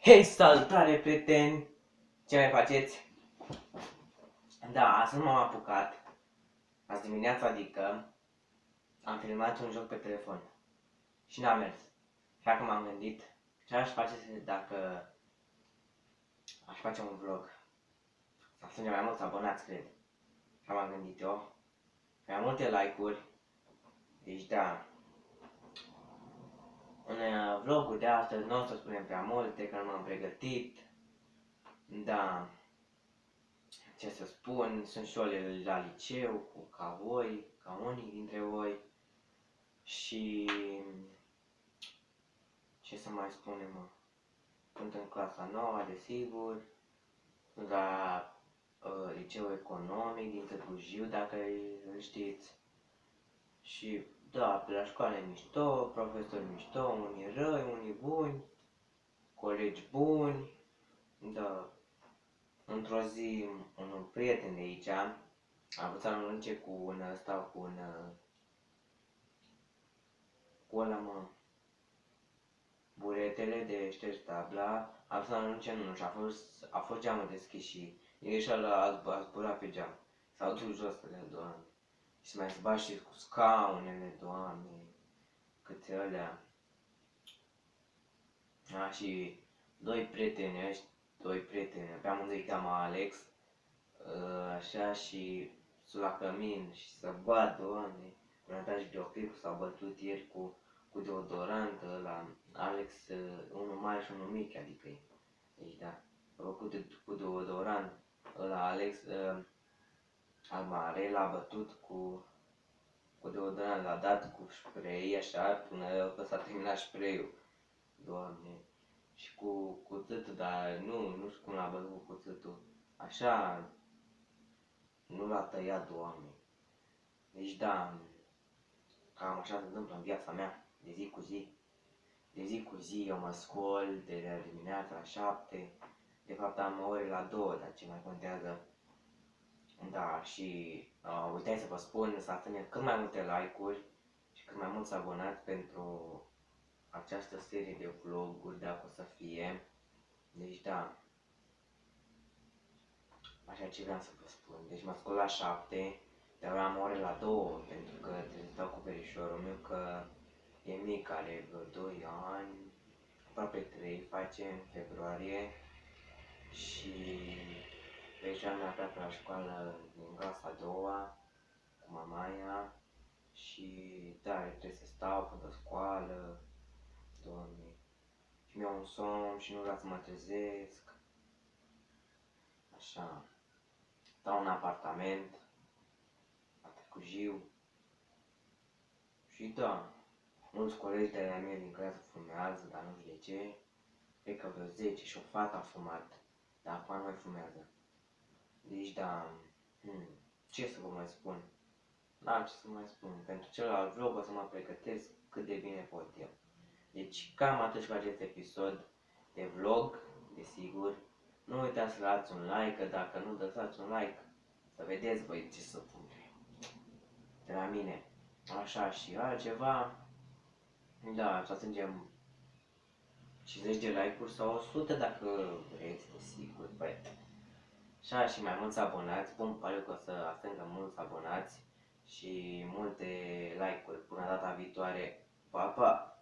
Hei, salutare, prieteni! Ce mai faceți? Da, astăzi m-am apucat, azi dimineața adică, am filmat un joc pe telefon și n-a mers. Și acum m-am gândit ce aș face dacă aș face un vlog. Să strângem mai mulți abonați, cred. Și m-am gândit eu, mai multe like-uri, deci da. În vlogul de astăzi nu o să spunem prea multe, că nu m-am pregătit. Da. Ce să spun, sunt și eu la liceu, ca voi, ca unii dintre voi. Și ce să mai spunem, mă? Sunt în clasa 9, desigur, la liceu economic din Târgu Jiu, dacă îl știți. Și da, pe la școală mișto, profesori mișto, unii răi, unii buni, colegi buni. Da, într-o zi un prieten de aici a vrut să arunce cu un ăsta, cu ăla, mă, buretele de ștergi tabla, am să arunce în unul și a fost geamul deschis și greșeala a zburat pe geam. S-au dus jos de Doamne. Și se mai zbat și cu scaunele, Doamne, câte alea. A, și doi prieteni, pe amândoi cheamă Alex, așa, și sunt la cămin și să bat, Doamne. Mi-a dat videoclipul, s-au bătut ieri cu deodorant, la Alex, unul mare și unul mic, adică e. Deci da, cu deodorant, la Alex, al mare, l-a bătut cu deodorant, l-a dat cu spray, așa, până că s-a terminat spray-ul, Doamne. Și cu cuțitul, dar nu știu cum l-a bătut cu cuțitul, așa, nu l-a tăiat, Doamne. Deci da, cam așa se întâmplă în viața mea, de zi cu zi. De zi cu zi eu mă scol de dimineața la 7, de fapt am ore la 2, dar ce mai contează. Da, și uitați să vă spun să atingem cât mai multe like-uri și cât mai mulți abonați pentru această serie de vloguri, dacă o să fie. Deci da, așa ce vreau să vă spun. Deci mă scol la 7, dar am ore la 2, pentru că trebuie să stau cu verișorul meu, că e mic, are vreo 2 ani, aproape 3, face în februarie. Și verișorul meu a plecat la școală din clasa a doua, cu mamaia. Și da, trebuie să stau până scoală, Doamne. Și mi-au un somn și nu vreau să mă trezesc. Așa. Stau în apartament, la Târgu Jiu. Și da, mulți colegi de-ai mei din clasă fumează, dar nu știu de ce. Cred că vreo 10 și o fată a fumat, dar acum nu mai fumează. Deci da, ce să vă mai spun? N-am ce să mai spun. Pentru celălalt vlog o să mă pregătesc cât de bine pot eu. Deci cam atât cu acest episod de vlog, desigur. Nu uitați să dați un like, că dacă nu dați un like, să vedeți voi ce să pun de la mine. Așa, și altceva. Da, să strângem 50 de like-uri sau 100 dacă vreți, desigur. Băi. Așa, și mai mulți abonați. Pun pariu că o să strângă mulți abonați și multe like-uri. Până data viitoare. Pa, pa!